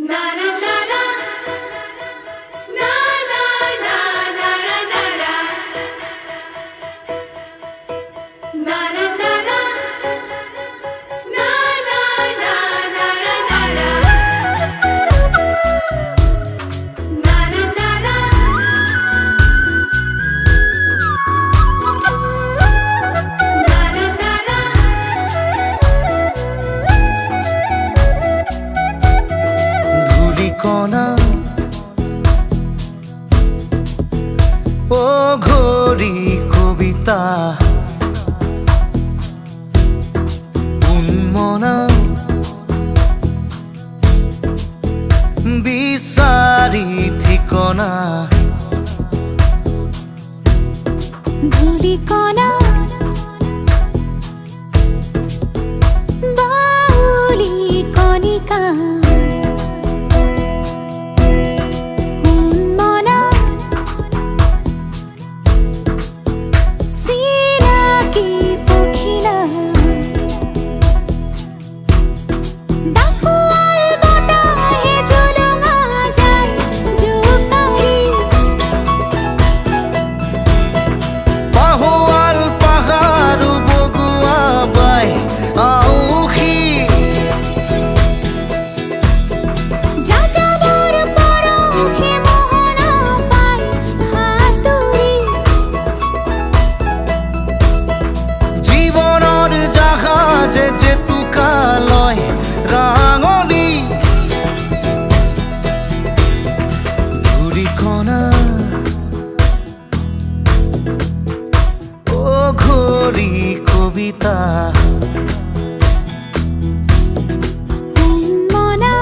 Na na na na na na na na na na na na na na na na na কণা ও ঘড়ি কবিতা উন্মনা বিচারি ঠিকনা ঘুড়ি কণা বাউলি কণিকা কবিতা মনা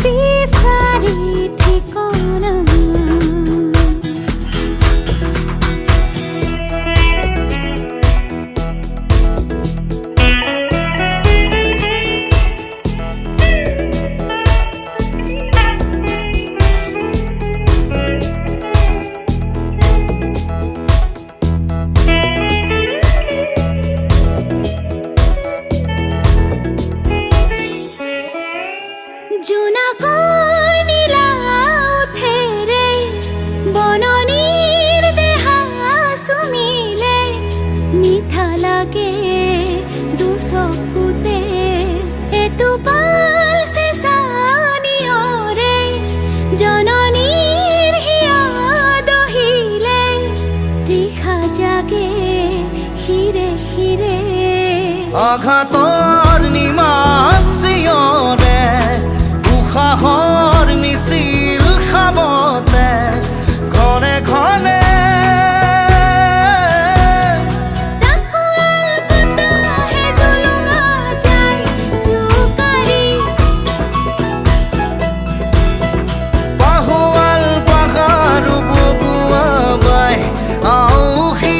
বিচারি ঠিকনা জোনাকৰ নীলা উঠে ৰে বননিৰ দেহা চুমিলে মিঠা লাগে দুচকুতে এটোপাল চেঁচানিয়ৰে জননীৰ হিয়া দহিলে তৃষা জাগে হিৰে হিৰে আঘাতৰ নিমাত চিঞৰে উশাহৰ মিছিল খাবতে ঘনে ঘনে পাহোৱাল পাহাৰ বগুৱা বাই আউসী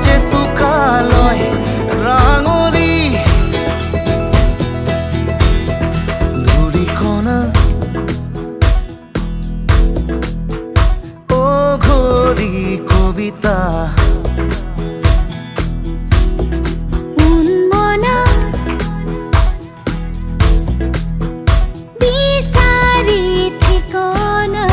জেতুকালয় রাঙৰি ধূলিকণা ও ঘড়ি কবিতা উন্মনা বিচাৰি ঠিকনা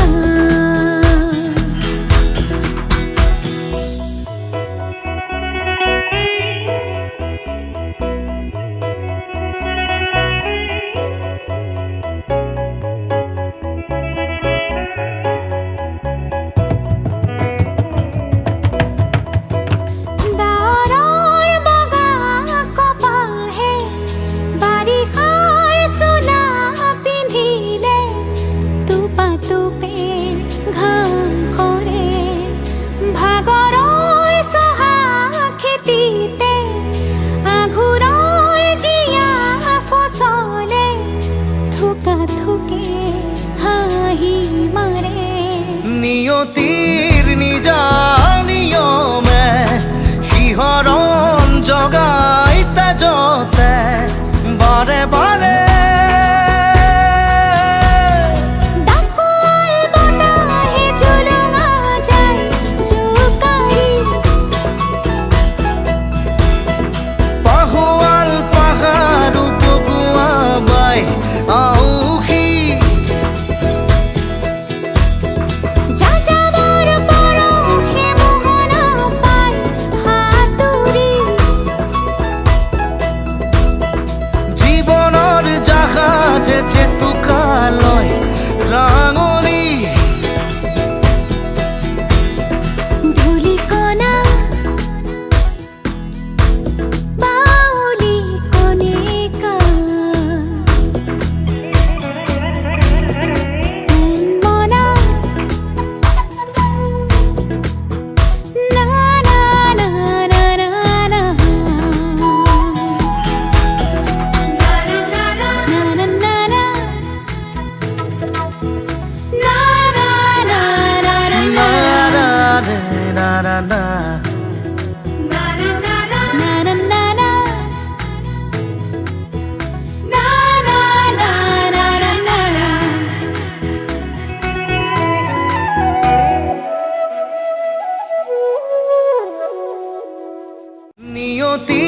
নিয়তিৰ নিজা নিয়মে শিহৰণ জগাই তেজতে বাৰে বাৰে মিনতি